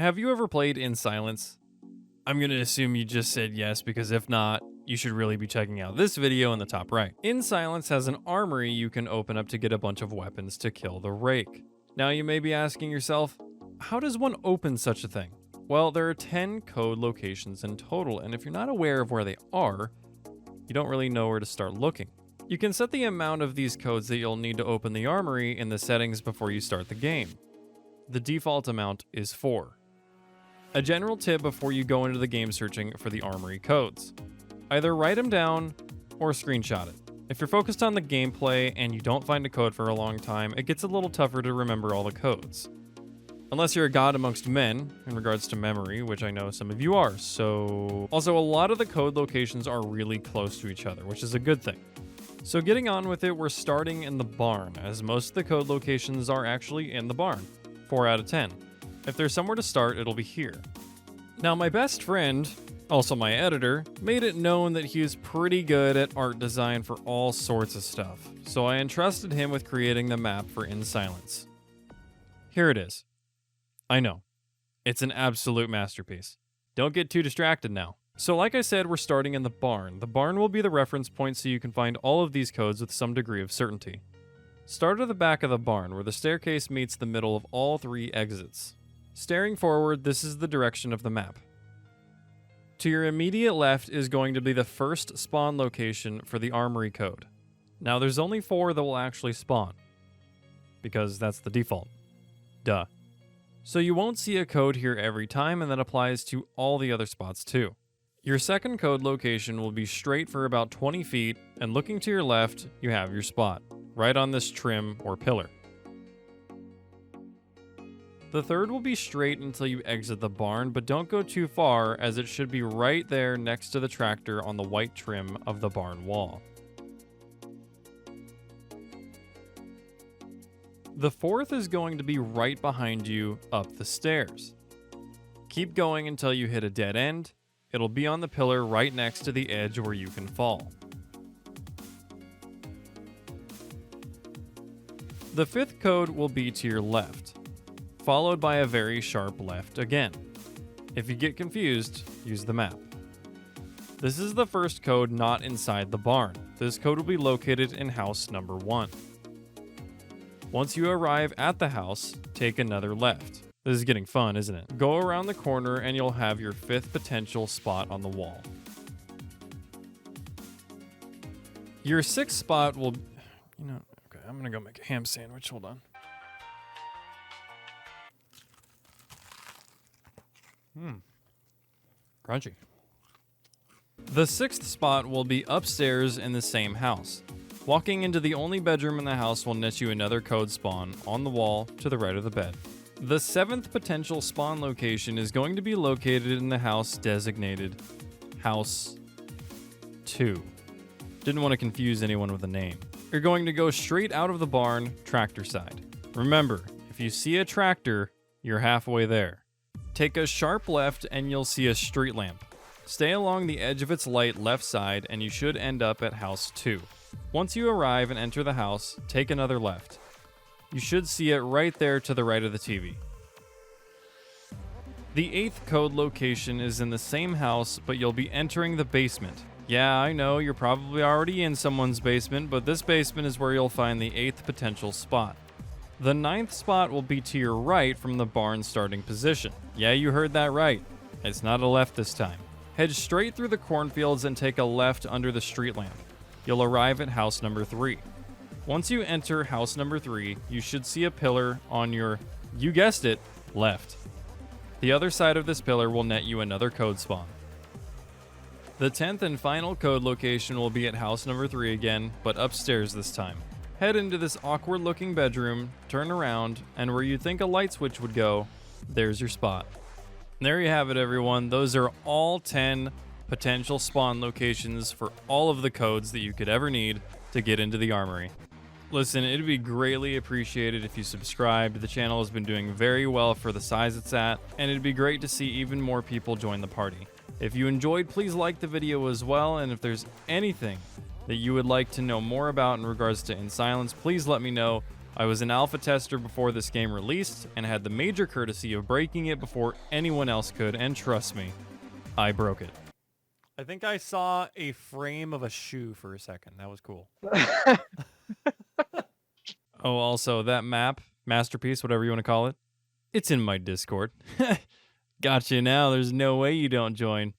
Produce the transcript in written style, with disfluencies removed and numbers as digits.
Have you ever played in silence? I'm going to assume you just said yes, because if not, you should really be checking out this video in the top right. In Silence has an armory you can open up to get a bunch of weapons to kill the Rake. Now you may be asking yourself, how does one open such a thing? Well, there are 10 code locations in total, and if you're not aware of where they are, you don't really know where to start looking. You can set the amount of these codes that you'll need to open the armory in the settings before you start the game. The default amount is 4. A general tip before you go into the game searching for the armory codes: either write them down or screenshot it. If you're focused on the gameplay and you don't find a code for a long time, it gets a little tougher to remember all the codes. Unless you're a god amongst men, in regards to memory, which I know some of you are, so... Also, a lot of the code locations are really close to each other, which is a good thing. So getting on with it, we're starting in the barn, as most of the code locations are actually in the barn. 4 out of 10. If there's somewhere to start, it'll be here. Now, my best friend, also my editor, made it known that he is pretty good at art design for all sorts of stuff, so I entrusted him with creating the map for In Silence. Here it is. I know. It's an absolute masterpiece. Don't get too distracted now. So like I said, we're starting in the barn. The barn will be the reference point so you can find all of these codes with some degree of certainty. Start at the back of the barn, where the staircase meets the middle of all 3 exits. Staring forward, this is the direction of the map. To your immediate left is going to be the first spawn location for the armory code. Now there's only 4 that will actually spawn, because that's the default. Duh. So you won't see a code here every time, and that applies to all the other spots too. Your second code location will be straight for about 20 feet, and looking to your left, you have your spot, right on this trim or pillar. The third will be straight until you exit the barn, but don't go too far, as it should be right there next to the tractor on the white trim of the barn wall. The fourth is going to be right behind you up the stairs. Keep going until you hit a dead end. It'll be on the pillar right next to the edge where you can fall. The fifth code will be to your left, followed by a very sharp left again. If you get confused, use the map. This is the first code not inside the barn. This code will be located in house number 1. Once you arrive at the house, take another left. This is getting fun, isn't it? Go around the corner and you'll have your 5th potential spot on the wall. Your 6th spot will... okay, I'm gonna go make a ham sandwich, hold on. Crunchy. The 6th spot will be upstairs in the same house. Walking into the only bedroom in the house will net you another code spawn on the wall to the right of the bed. The 7th potential spawn location is going to be located in the house designated House 2. Didn't want to confuse anyone with a name. You're going to go straight out of the barn, tractor side. Remember, if you see a tractor, you're halfway there. Take a sharp left and you'll see a street lamp. Stay along the edge of its light left side and you should end up at House 2. Once you arrive and enter the house, take another left. You should see it right there to the right of the TV. The 8th code location is in the same house, but you'll be entering the basement. Yeah, I know, you're probably already in someone's basement, but this basement is where you'll find the 8th potential spot. The 9th spot will be to your right from the barn starting position. Yeah, you heard that right. It's not a left this time. Head straight through the cornfields and take a left under the street lamp. You'll arrive at house number 3. Once you enter house number 3, you should see a pillar on your, you guessed it, left. The other side of this pillar will net you another code spawn. The 10th and final code location will be at house number 3 again, but upstairs this time. Head into this awkward looking bedroom, turn around, and where you think a light switch would go, there's your spot. And there you have it, everyone. Those are all 10 potential spawn locations for all of the codes that you could ever need to get into the armory. Listen, it'd be greatly appreciated if you subscribed. The channel has been doing very well for the size it's at, and it'd be great to see even more people join the party. If you enjoyed, please like the video as well, and if there's anything that you would like to know more about in regards to In Silence, please let me know. I was an alpha tester before this game released and had the major courtesy of breaking it before anyone else could, and trust me, I broke it. I think I saw a frame of a shoe for a second. That was cool. Oh, also, that map, masterpiece, whatever you want to call it, it's in my Discord. Gotcha now, there's no way you don't join.